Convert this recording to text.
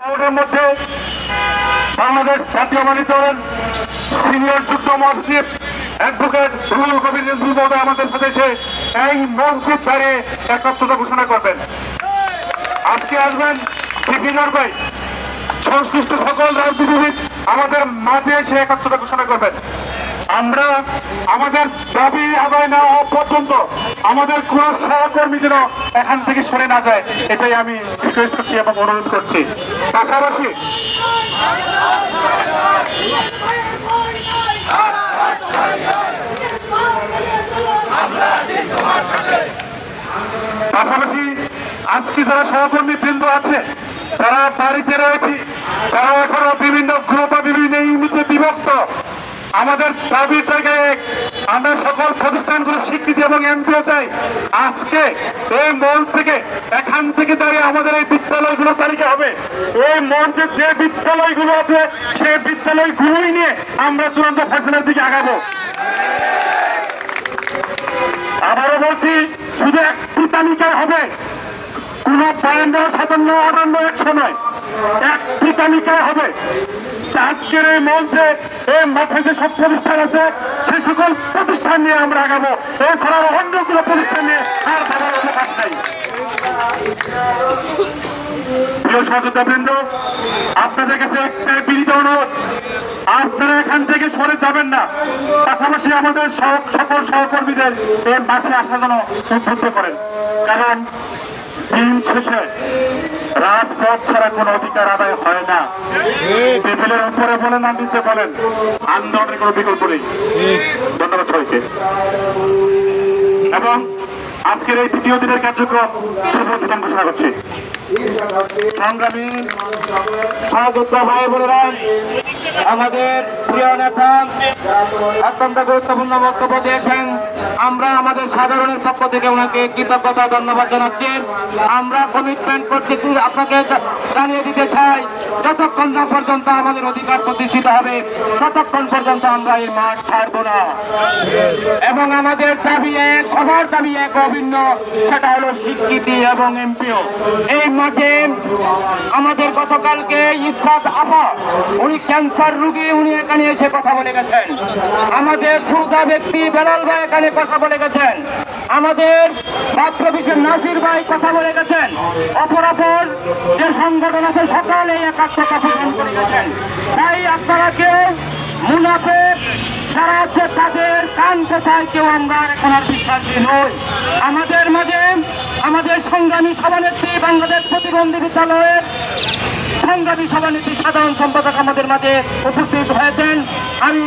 মধ্যে বাংলাদেশ জাতীয়বাদী দলের সিনিয়র যুগ্ম মহাসচিব অ্যাডভোকেট রুহুল কবির রিজভী মহোদয় আমাদের সাথে এসে এই মঞ্চে দাঁড়িয়ে একত্রতা ঘোষণা করবেন। আজকে আসবেন বিপিনর ভাই, সংশ্লিষ্ট সকল রাজনীতিবিদ আমাদের মাঝে এসে একত্রতা ঘোষণা করবেন। আমরা আমাদের দাবি আদায় না হওয়া পর্যন্ত আমাদের কোন সহকর্মী যেন এখান থেকে সরে না যায়, এটাই আমি রিকোয়েস্ট করছি এবং অনুরোধ করছি। পাশাপাশি আজকে যারা সহকর্মী বৃন্দ আছে, যারা বাড়িতে রয়েছে, যারা এখনো বিভিন্ন গ্রুপ বিভিন্ন ইউনিটে বিভক্ত, আমাদের দাবির জায়গায় আমরা সকল প্রতিষ্ঠানগুলো স্বীকৃতি এবং এমপিও চাই। আজকে এই মঞ্চ থেকে এখান থেকে দাঁড়িয়ে আমাদের এই বিদ্যালয়গুলোর তালিকা হবে। এই মঞ্চে যে বিদ্যালয়গুলো আছে সেই বিদ্যালয়গুলোই নিয়ে আমরা চূড়ান্ত ফয়সালার দিকে আগাবো। আবারও বলছি, শুধু একটি তালিকায় হবে, কোন 52, 57, 58, 100 নয়, একটি তালিকায় হবে। আজকের এই মঞ্চে এই মাথায় যে সব প্রতিষ্ঠান আছে সেই সকল প্রতিষ্ঠান নিয়ে আমরা আগাবো। এছাড়াও অন্যগুলো প্রতিষ্ঠান নিয়ে আর ভাবার অবকাশ নাই। প্রিয় সহযোগিতাবৃন্দ, আপনাদের কাছে একটাই বিনীত অনুরোধ, আপনারা এখান থেকে সরে যাবেন না। পাশাপাশি আমাদের সকল সহকর্মীদের এই মাঠে আসার জন্য উদ্বুদ্ধ করেন, কারণ দিন শেষে রাজপথ ছাড়া কোন অধিকার আদায় হয় না। টেবিলের উপরে বলেন আর নিচে বলেন, আন্দোলনের কোন বিকল্প নেই। ধন্যবাদ সবাইকে। এবং আজকের এই দ্বিতীয় দিনের কার্যক্রম শুভ উদ্বোধন ঘোষণা করছি। সংগ্রামী সহযোদ্ধা ভাই বোনেরা, আমাদের প্রিয় নেতা অত্যন্ত গুরুত্বপূর্ণ বক্তব্য দিয়েছেন। আমরা আমাদের সাধারণের পক্ষ থেকে ওনাকে কৃতজ্ঞতা ধন্যবাদ জানাচ্ছি। আমরা কমিটমেন্ট করছি, আপনাকে জানিয়ে দিতে চাই, যতক্ষণ না পর্যন্ত আমাদের অধিকার প্রতিষ্ঠিত হবে ততক্ষণ পর্যন্ত আমরা এই মাঠ ছাড়বো না। এবং আমাদের দাবি এক, সবার দাবি এক অভিন্ন, সেটা হলো স্বীকৃতি এবং এমপিও। এই মাঠে আমাদের গতকালকে ইসরাত আপা, উনি ক্যান্সার রোগী, উনি এখানে এসে কথা বলে গেছেন। আমাদের ক্ষুদা ব্যক্তি বেলাল ভাই এখানে কথা বলে গেছেন। আমাদের ছাত্র বিষয় নাসির ভাই কথা বলে গেছেন। অপরাপর যে সংগঠন আছে সকালে একাত্মতা পোষণ করে গেছেন। তাই আপনারা কেউ মুনাফেক যারা আছে তাদের কান কোথায় কেউ আমরা এখন আর বিশ্বাসী নই। আমাদের মাঝে আমাদের সংগ্রামী সভানেত্রী, বাংলাদেশ প্রতিবন্ধী বিদ্যালয়ের সংগ্রামী সভানেত্রী সাধারণ সম্পাদক আমাদের মাঝে উপস্থিত হয়েছেন। আমি